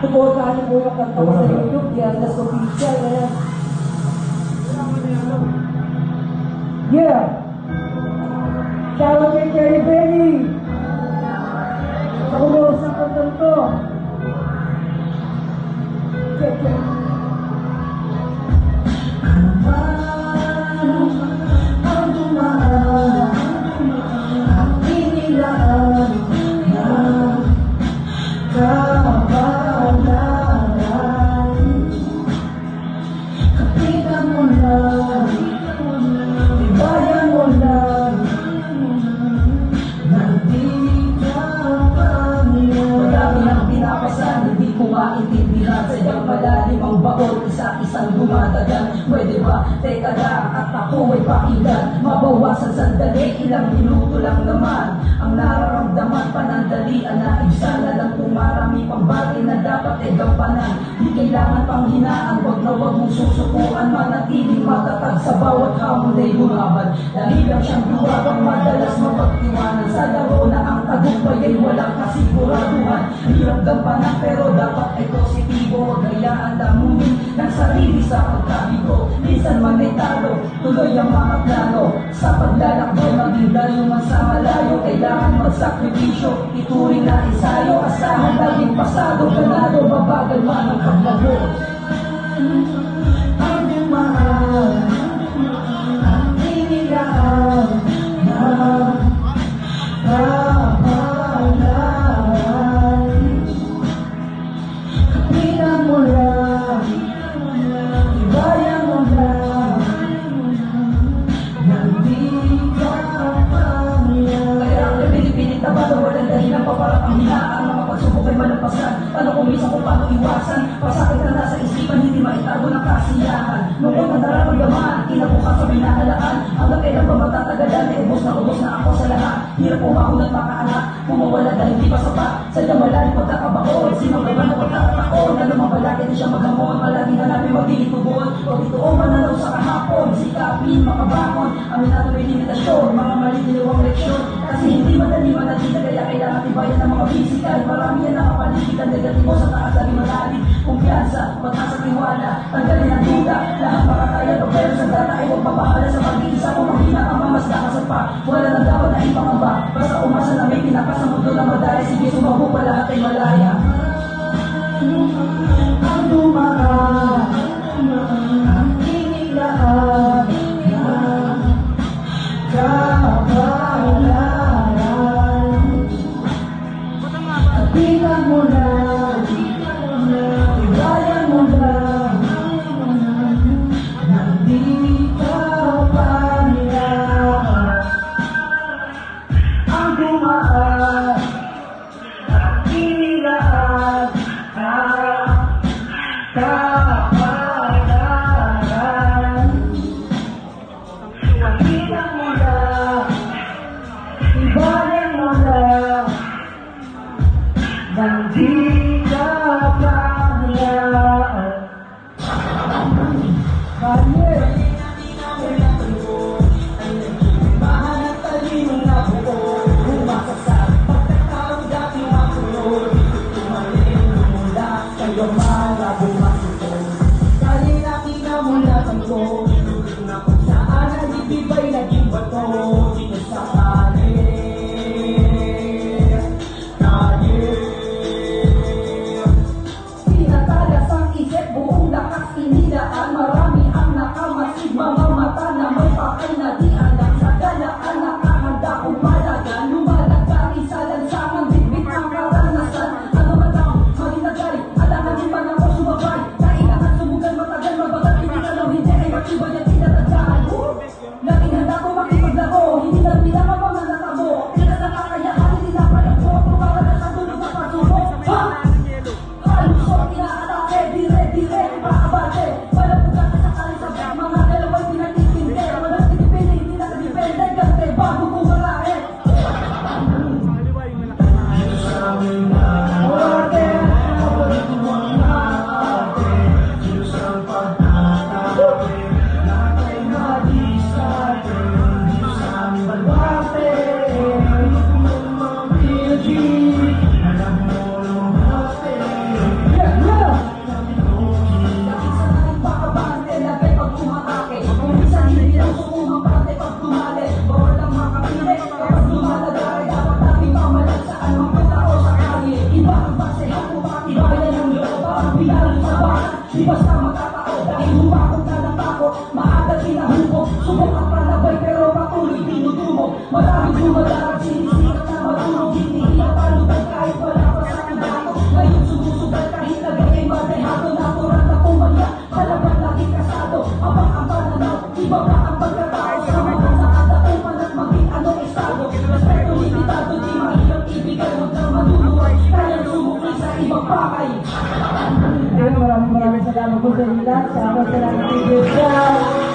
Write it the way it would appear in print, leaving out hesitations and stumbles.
Suportahan niyo po yung kanta ko sa YouTube, Diazlas Official. Ayan. Yeah! Shoutout kay Kerry Benny! Sa kumulos ng kantang to. Check, check. Ang dumaan, ang inilaan na kabalaran. Kapitan mo lang, ibayan mo lang, nandito ka niya. Madami ang pinapasan, hindi ko maintindihan. Sadyang malalim ang baon, isa-isang dumadagan. Pwede ba? Teka lang, at ako ay pakinggan. Mabawasan sandali, ilang minuto lang naman. Ang nararamdaman, panandalian na sana lang kung marami pang bagay na dapat ay gampanan. Di kailangan pang hinaan, wag na wag mong susukuan. Manatiling matatag sa bawat hamon ay lumaban. Dahil lang siyang duwabang madalas mapagtiwanan. Sa laro na ang tagumpay ay walang kasiguraduhan. Hirap gampanan pero dapat ay positibo. Huwag hayaan damunin ng sarili sa pagkabigo. Minsan man ay talo, tuloy ang mga plano. Sa paglalakbay maging layo man sa malayo. Kailangan magsakripisyo, ituring na ensayo. Asahan laging pasado, ganado, mabagal man ang paglago. Ang dumaan, ang inilaan na kapalaran. Kapitan mo lang, ibayan mo lang, nandito ka niya. Kaya ang pinipilit na bato, walang dahilan pa para pang hinaan. Mga pagsubok ay malampasan, paano kung minsan kung paano iwasan. Pasakit na nasa isipan, hindi maitago ng kasiyahan. Nung unang nararamdaman, kinabukas sa minahalaan. Hanggang kailan ba matatagalan, eh ubos na ako sa lahat. Hirap umahon at makaanak, kumawala dahil di pa sapat. Sadyang malalim pagkakabaon, sino ba na pagkakataon. Na lumabalaki na siya maghamon, palagi hanapin magiging tugon. Huwag ito o mananaw sa kahapon, sikapin, makabangon. Aminado may limitasyon, mga maliliwang leksyon. Kasi hindi madali manatili, kaya kailangan tibayan ng mga physical. Marami yan nakapaligid ang negatibo sa taas lagi malalim. Kumpiyansa, pag-asa tiwala, tanggalin ang duda. Lahat makakaya to pero sa data ay huwag mapahala sa pag-iisa mo. Mahina ang mamasdakas pa, wala nang dapat na ipangamba. Basta umasa na may pinakas sa mundo na madali. Sige sumabog pa lahat ay malaya. Ang dumaan, ang inilaan na kapalaran. Kapitan mo lang, ibayan mo lang, nandito pa niya. Ang dumaan, ang inilaan na kapalaran. Kapitan mo lang, ibayan mo lang, nandito pa niya. Kanye! Mahal at talinong na buo, umasak sa pagkatawag dating makulog. Tumaling lumula, kayo malabo masuko. Kalinaki na mula ko, saan ang ibibay naging bato. Dito sa kalir. Pinatalas ang isip, buong lakas inilaan. Marami ang nakamasid, mga mata na may pakay na di alam. Sa galaan nakahanda kung malaga, lumalagay sa lansangan, bitbit ang karanasan. Ano man ang maginagay, alangan din pa ng basta magkatao dahil humakot na ng takot. Maaga kinahubog, subok ang panabay pero patuloy tinutumo. Maraming dumadaan, sinisikat na matulog, hindi hinapalubay kahit wala pa sa kandato. Ngayon sumusugal kahit nagay madehado, natural na pumaya, palaban laging kasado. Abang ang pananaw, iba pa ang pagkatao sa mga nakadaupan at maging anong estado. Respeto limitado, di mahirap ibigay, huwag nang manuluway, kaya sumukli sa ibang pakay. Maraming salamat po sa inyo lahat. Sa ako sa lang video.